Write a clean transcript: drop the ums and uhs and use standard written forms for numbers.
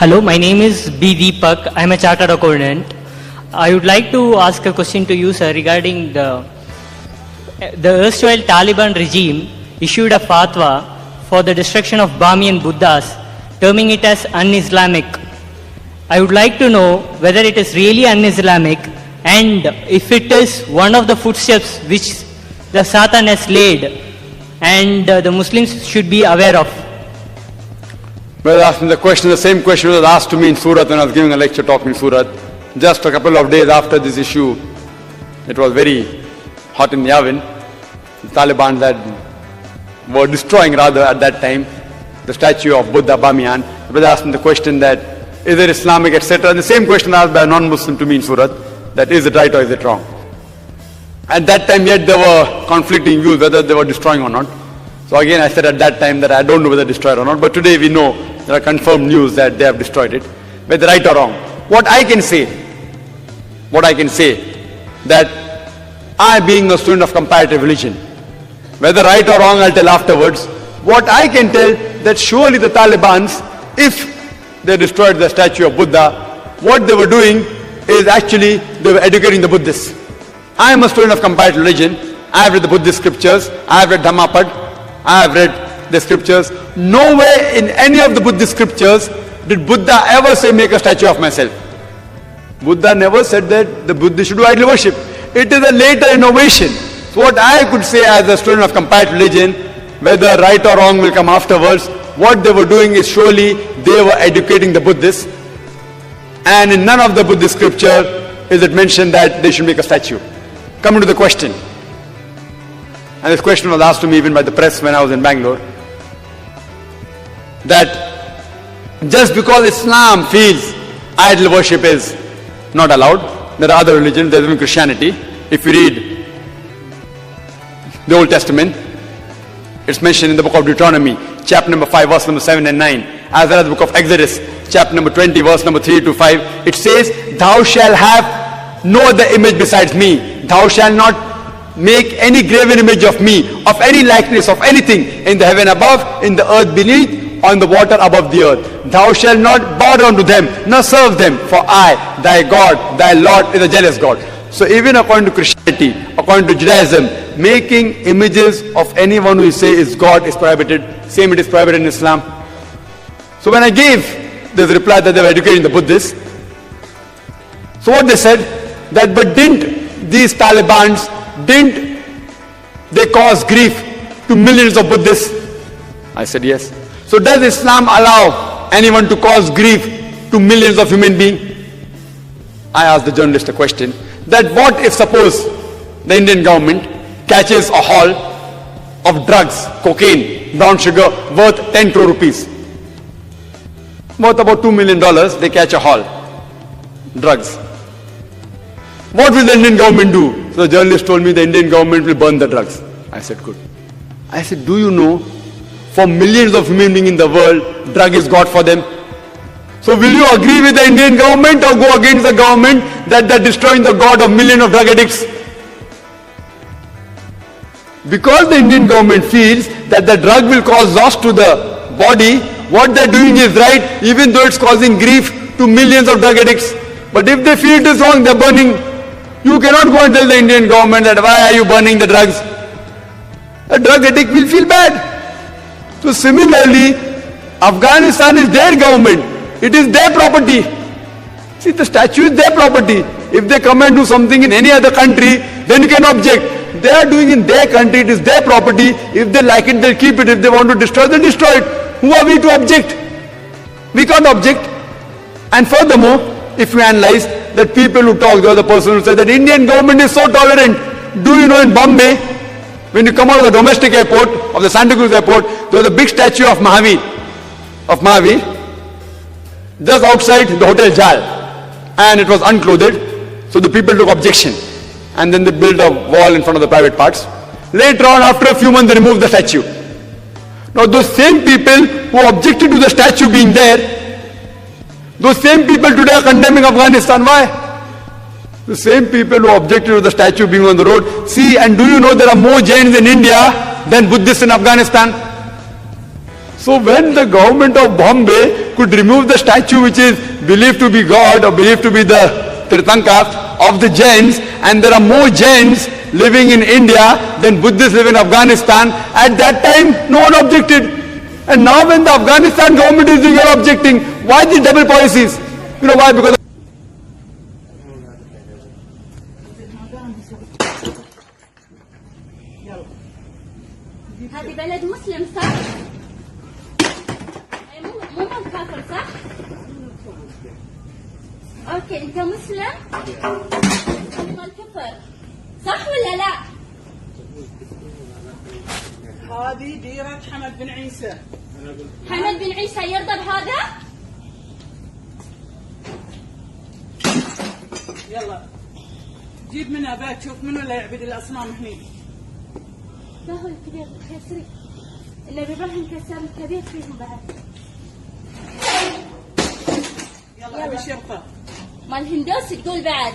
Hello, my name is B. Deepak. I am a chartered accountant. I would like to ask a question to you, sir, regarding the erstwhile Taliban regime issued a fatwa for the destruction of Bamiyan Buddhas, terming it as un-Islamic. I would like to know whether it is really un-Islamic and if it is one of the footsteps which the Satan has laid and the Muslims should be aware of. Well, asking the question, the same question was asked to me in Surat when I was giving a lecture talk in Surat. Just a couple of days after this issue, it was very hot in the oven. The Taliban that were destroying rather at that time the statue of Buddha Bamiyan. They were asking the question that, is it Islamic, etc. And the same question asked by a non-Muslim to me in Surat, that is it right or is it wrong? At that time yet there were conflicting views whether they were destroying or not. So again I said at that time that I don't know whether destroyed or not, but today we know there are confirmed news that they have destroyed it. Whether right or wrong. What I can say, that I being a student of comparative religion, whether right or wrong I'll tell afterwards, what I can tell that surely the Talibans, if they destroyed the statue of Buddha, what they were doing is actually they were educating the Buddhists. I am a student of comparative religion. I have read the Buddhist scriptures. I have read Dhammapad. I have read the scriptures. Nowhere in any of the Buddhist scriptures did Buddha ever say, make a statue of myself. Buddha never said that the Buddhists should do idol worship. It is a later innovation. So what I could say as a student of comparative religion, whether right or wrong will come afterwards, what they were doing is surely they were educating the Buddhists. And in none of the Buddhist scripture is it mentioned that they should make a statue. Coming to the question. And this question was asked to me even by the press when I was in Bangalore. That just because Islam feels idol worship is not allowed, there are other religions, there's even Christianity. If you read the Old Testament, it's mentioned in the book of Deuteronomy, chapter number 5, verse number 7 and 9, as well as the book of Exodus, chapter number 20, verse number 3 to 5. It says, thou shalt have no other image besides me. Thou shalt not make any graven image of me, of any likeness, of anything in the heaven above, in the earth beneath, on the water above the earth. Thou shalt not bow down to them, nor serve them, for I, thy God, thy Lord, is a jealous God. So even according to Christianity, according to Judaism, making images of anyone who you say is God is prohibited. Same it is prohibited in Islam. So when I gave this reply that they were educating the Buddhists, so what they said, that but didn't these Talibans, didn't they cause grief to millions of Buddhists? I said yes. So does Islam allow anyone to cause grief to millions of human beings? I asked the journalist a question, that what if suppose the Indian government catches a haul of drugs, cocaine, brown sugar worth 10 crore rupees, worth about $2 million, they catch a haul, drugs. What will the Indian government do? So the journalist told me the Indian government will burn the drugs. I said, good. I said, do you know, for millions of human beings in the world, drug is God for them. So will you agree with the Indian government or go against the government that they're destroying the God of millions of drug addicts? Because the Indian government feels that the drug will cause loss to the body, what they're doing is right, even though it's causing grief to millions of drug addicts. But if they feel it is wrong, they're burning. You cannot go and tell the Indian government that why are you burning the drugs? A drug addict will feel bad. So similarly, Afghanistan is their government. It is their property. See, the statue is their property. If they come and do something in any other country, then you can object. They are doing in their country, it is their property. If they like it, they'll keep it. If they want to destroy it, they'll destroy it. Who are we to object? We can't object. And furthermore, if we analyze that people who talk, the other person who said that Indian government is so tolerant. Do you know in Bombay, when you come out of the domestic airport, of the Santa Cruz airport, there was a big statue of Mahavir, just outside the Hotel Jal. And it was unclothed, so the people took objection. And then they built a wall in front of the private parts. Later on, after a few months, they removed the statue. Now those same people who objected to the statue being there, those same people today are condemning Afghanistan. Why? The same people who objected to the statue being on the road. See, and do you know there are more Jains in India than Buddhists in Afghanistan? So when the government of Bombay could remove the statue which is believed to be God or believed to be the Tirthankas of the Jains, and there are more Jains living in India than Buddhists live in Afghanistan, at that time no one objected. And now when the Afghanistan government is doing, you're objecting. Why these double policies? You know why? Because هذه بلد مسلم صح؟ مو كافر صح؟ اوكي انت مسلم؟ تبغى الكفر صح ولا لا؟ هذه ديرة حمد بن عيسى. حمد بن عيسى يرضى بهذا؟ يلا جيب منها بقى تشوف منو اللي يعبد الاصنام هني. لا هو الكبير كسري. النبي ابراهيم كسر الكبير فيهم بعد. يلا ابي شرطة. مال الهندوس تقول بعد.